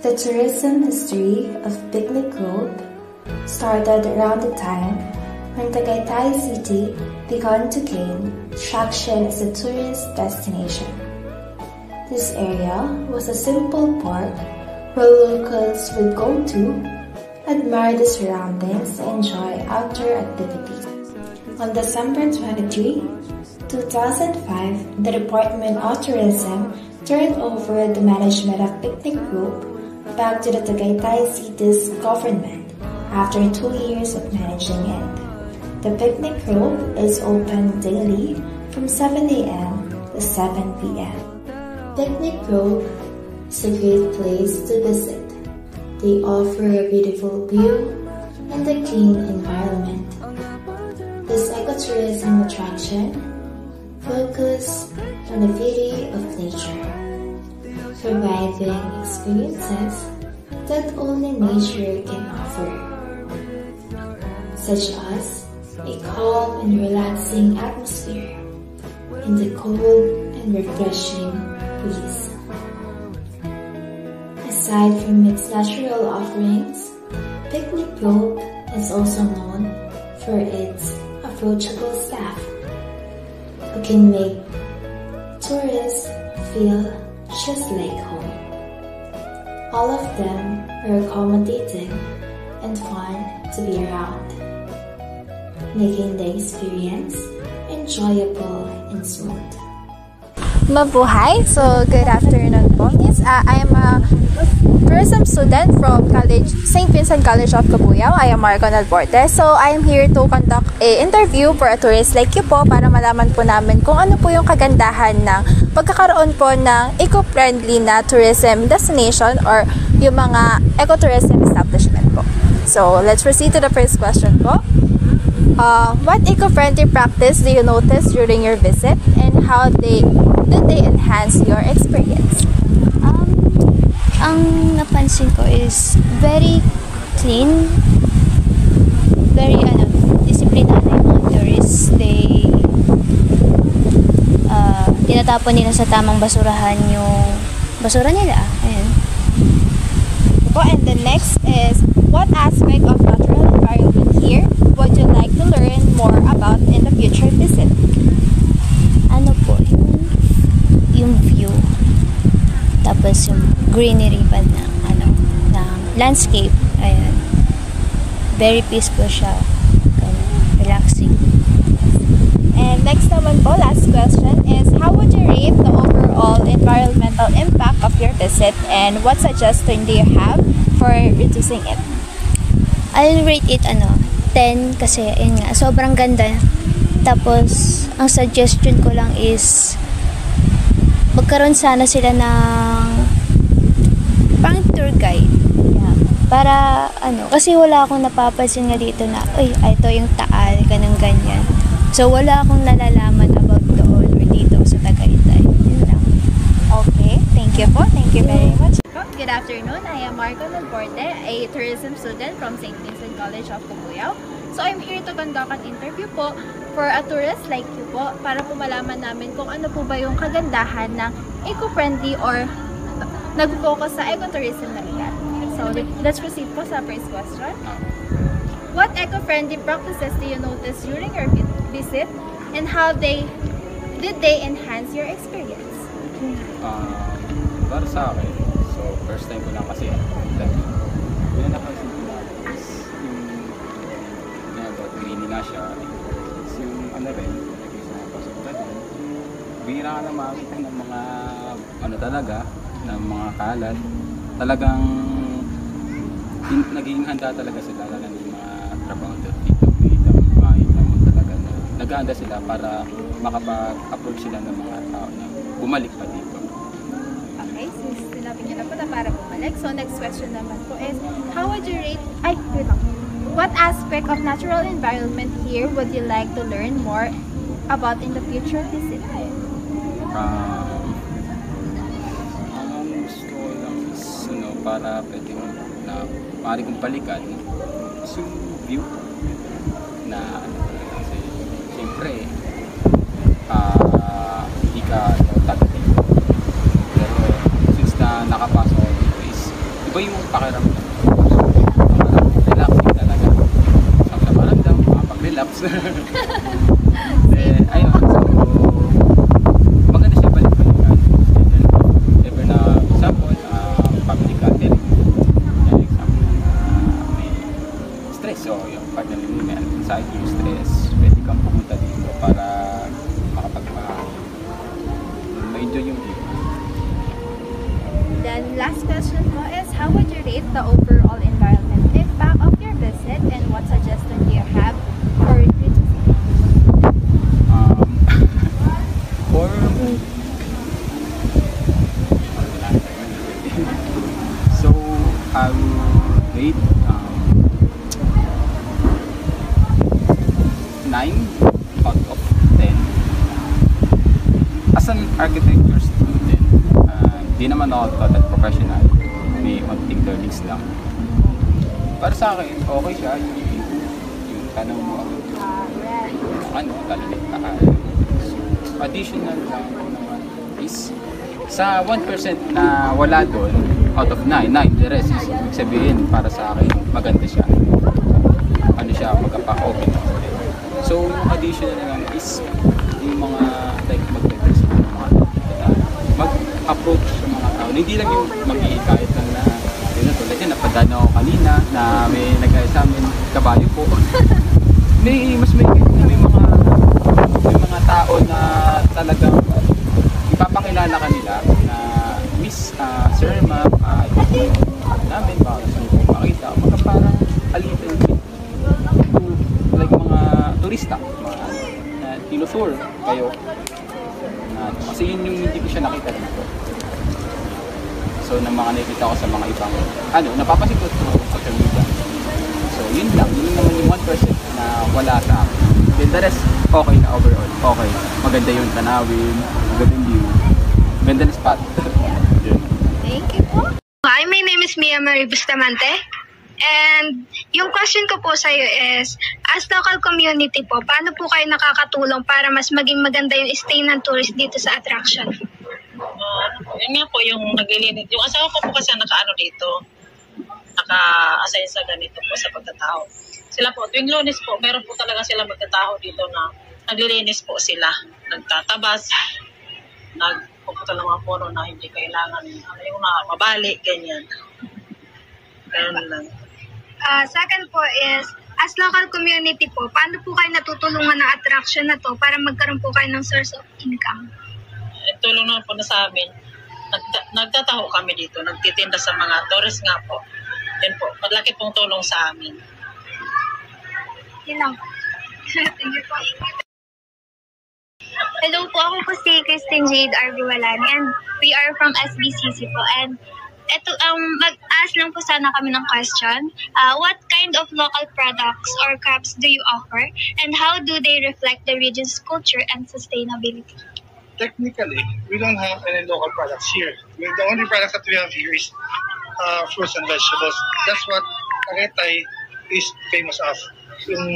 The tourism history of Picnic Grove started around the time when Tagaytay City began to gain traction as a tourist destination. This area was a simple park where locals would go to, admire the surroundings, and enjoy outdoor activities. On December 23, 2005, the Department of Tourism turned over the management of Picnic Grove back to the Tagaytay City's government after 2 years of managing it. The Picnic Grove is open daily from 7 a.m. to 7 p.m. Picnic Grove is a great place to visit. They offer a beautiful view and a clean environment. This ecotourism attraction focuses on the beauty of nature, providing experiences that only nature can offer, such as a calm and relaxing atmosphere and the cold and refreshing breeze. Aside from its natural offerings, Picnic Grove is also known for its approachable staff who can make tourists feel just like home. All of them are accommodating and fun to be around, making the experience enjoyable and smooth. Mabuhay! So, good afternoon po. Yes, I am a tourism student from St. Vincent College of Cabuyao. I am Marco Nalborte. So, I am here to conduct a interview for a tourist like you po para malaman po namin kung ano po yung kagandahan ng pagkakaroon po ng eco-friendly na tourism destination or yung mga ecotourism establishment po. So, let's proceed to the first question po. What eco-friendly practice do you notice during your visit and how did they enhance your experience? Ang napansin ko is very clean, very disiplinado yung mga tourists. They tinatapon nila sa tamang basurahan yung basura nila. Ayan. And the next is, what aspect of natural environment here would you like to learn more about in the future visit? Ano po, yung view. Tapos yung greenery pa ng landscape. Ayan. Very peaceful siya. Relaxing. And next naman po, last question is, how would you rate the overall environmental impact of your visit and what suggestion do you have for reducing it? I'll rate it 10 kasi yun nga, sobrang ganda. Tapos, ang suggestion ko lang is magkaroon sana sila ng pang tour guide. Yeah. Para kasi wala akong napapansin nga dito na, ito yung Taal, ganyan. So, wala akong nalalaman about doon or dito sa Tagaytay. Yun lang. Okay, thank you po. Thank you very much. Good afternoon. I am Marco Nalborte, a tourism student from St. Vincent College of Cabuyao. So, I'm here to conduct an interview po for a tourist like you po para po malaman namin kung ano po ba yung kagandahan ng eco-friendly or nag-focus sa ecotourism na lugar. So, let's proceed po sa first question. What eco-friendly practices do you notice during your visit and how did they enhance your experience? Para sa akin, so first time ko lang kasi yung napansin ko na is yung green nga siya, yung rin, sa mga pasunta din, bihira ka na makakita ng mga talaga, ng mga kalat, talagang naging handa talaga sila, lalo ng mga trabahador dito, makita mo talaga na nag-handa sila para makapag-approach sila ng mga tao na bumalik pa dito. Okay, since sinabi niyo na po na para bumalik, so next question naman po is, how would you rate, what aspect of natural environment here would you like to learn more about in the future visit? Ang gusto ko lang is, para pwede maaari kong balikan is yung view na kasi siyempre hindi ka taga dito, pero since na nakapasok dito is iba Oops! Ayun, so maganda siya balik-balikan. Ever na example, public gathering. Example, may stress. So, yung pag may anxiety, yung stress, pwede kang pumunta dito para ma-enjoy yung view. Then last question po is, how would you rate the overall environment impact of your visit, and what suggestion do you have for reducing? For so I will rate 9 out of 10. As an architecture student, di naman ako total professional, may konting learnings lang. Para sa akin, okay siya yung tanaw mo talagang taal. Additional lang naman is sa 1% na wala doon, out of 9, the rest is, ibig sabihin para sa akin, maganda siya. Ano siya, magkapa-open up. So, yung additional lang is yung mga like mag-text ng mga mag-approach sa mga tao. Hindi lang yung mag-i-kahit lang na yun na tulad yan, napadaan ako kanina na may nag-ayos sa amin, kabayo po. may mga tao na talagang ipapakilala kanila na Miss, Sir, Ma'am, namin baka gusto nyo pong makita, mga parang a little bit like mga turista, mga na tinusur kayo. Kasi yun yung hindi ko siya nakita dito. So, ng mga nakikita ko sa mga ibang, napapasin ko sa social media. So, yun lang. Yun naman yung 1% na wala sa akin. Then the rest, okay na overall. Okay. Maganda yung tanawin, maganda yung view, maganda na spot. Thank you po. Hi, my name is Mia Marie Bustamante. And yung question ko po sa iyo is, as local community po, paano po kayo nakakatulong para mas maging maganda yung stay ng tourist dito sa attraction? Yun nga po yung naglilinis. Yung asawa ko po kasi naka-ano dito, naka-assign sa ganito po sa pagtatao. Sila po, tuwing Lunes po, meron po talaga sila magtatao dito na naglilinis po sila. Nagtatabas, nagpupunta ng mga puno na hindi kailangan, yung mabali, ganyan. Ganyan lang. Second po is, as local community po, paano po kayo natutulungan ng attraction na to para magkaroon po kayo ng source of income? Tulong naman po na sa amin. Nagtataho kami dito, nagtitinda sa mga tourist nga po. Yan po, malaki pong tulong sa amin. Yun lang. Thank you po. Hello po, ako po si Christine Jade Arbualani and we are from SBCC po. And ito, mag-ask lang po sana kami ng question. What kind of local products or crafts do you offer and how do they reflect the region's culture and sustainability? Technically, we don't have any local products here. The only products that we have here is fruits and vegetables. That's what Tagaytay is famous of. Yung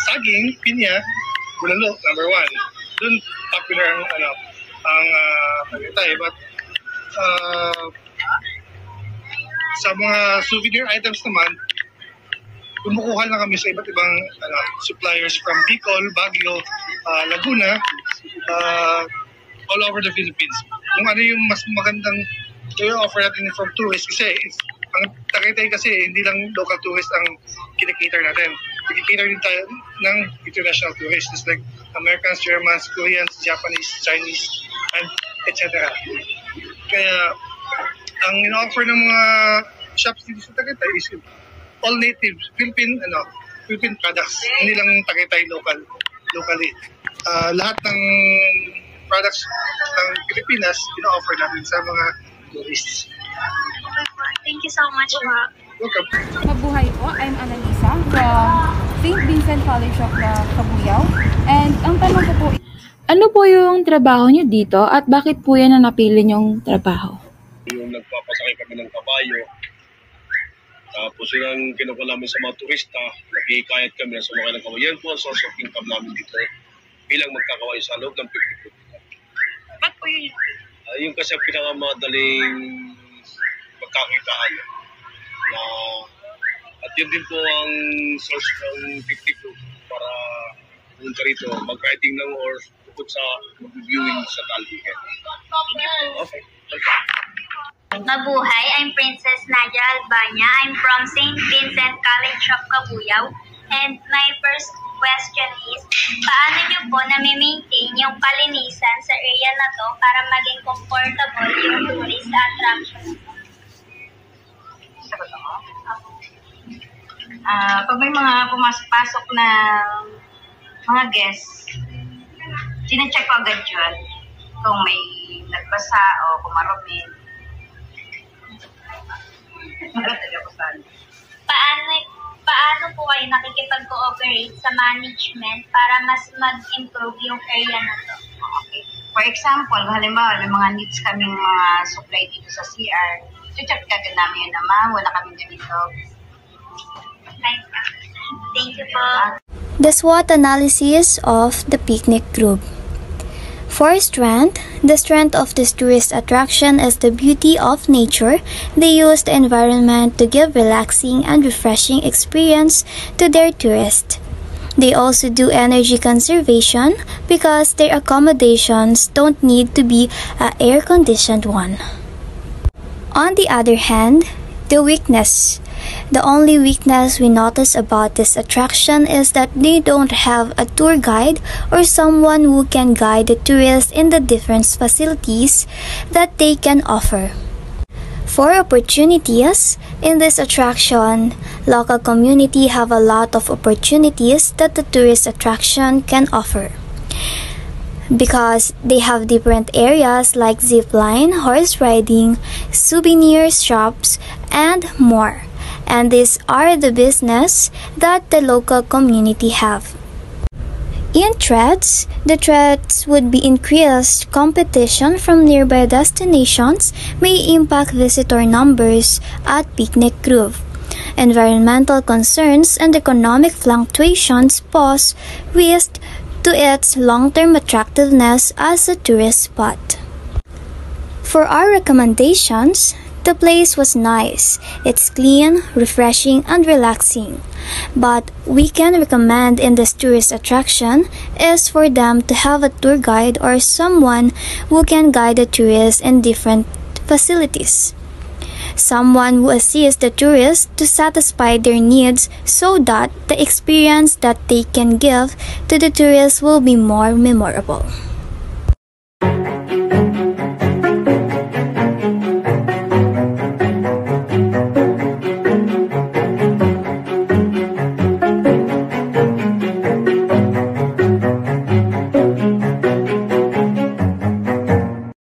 saging, pinya, bulalo, number 1. Doon popular ang Tagaytay. But sa mga souvenir items naman, kumukuha lang kami sa iba't ibang suppliers from Bicol, Baguio, Laguna, all over the Philippines. Kung ano yung mas magandang i-offer natin from tourists kasi ang Tagaytay kasi hindi lang local tourists ang kinikater natin. Kinikater din tayo ng international tourists just like Americans, Germans, Koreans, Japanese, Chinese, and etc. Kaya ang in-offer ng mga shops dito sa Tagaytay is all native Philippine products, hindi lang Tagaytay locally. Lahat ng products ng Pilipinas ino-offer natin sa mga tourists. Thank you so much. Welcome. Mabuhay po, I'm Annalisa from St. Vincent College of Cabuyao. And ang tanong ko po, ano po yung trabaho niyo dito at bakit po yan ang napili niyong trabaho? Yung nagpapasakay kami ng kabayo, tapos yun ang kinukuha namin sa mga turista, nag-iikayat kami na sumakay ng kabayo. Yan po ang source of income namin dito bilang magkakawayo sa loob ng 50. Ba't po yun? Yung kasi ang pinakamadaling pagkakitaan na at yun din po ang source ng picnic group para pumunta rito, mag-riding lang or bukod sa mag-viewing sa Talbigan. Okay. Mabuhay, I'm Princess Nadia Albania. I'm from St. Vincent College of Cabuyao. And my first question is, paano nyo po na-maintain yung kalinisan sa area na to para maging comfortable yung tourist attraction? Pag may mga pumasok na mga guests, sinacheck ko agad yun kung may nagbasa o kung marumi. Paano po kayo nakikipag-cooperate sa management para mas mag-improve yung area na to? Okay. For example, halimbawa, may mga needs kaming mga supply dito sa CR. Check agad namin yun naman, wala kaming ganito. Thank you po. The SWOT analysis of the picnic group. For strength, the strength of this tourist attraction is the beauty of nature. They use the environment to give relaxing and refreshing experience to their tourists. They also do energy conservation because their accommodations don't need to be an air-conditioned one. On the other hand, the weakness. The only weakness we notice about this attraction is that they don't have a tour guide or someone who can guide the tourists in the different facilities that they can offer. For opportunities, in this attraction, local community have a lot of opportunities that the tourist attraction can offer. Because they have different areas like zipline, horse riding, souvenir shops, and more. And these are the business that the local community have. In threats, the threats would be increased competition from nearby destinations may impact visitor numbers at Picnic Grove. Environmental concerns and economic fluctuations pose risk to its long-term attractiveness as a tourist spot. For our recommendations, the place was nice. It's clean, refreshing, and relaxing. But we can recommend in this tourist attraction is for them to have a tour guide or someone who can guide the tourists in different facilities. Someone who assists the tourists to satisfy their needs so that the experience that they can give to the tourists will be more memorable.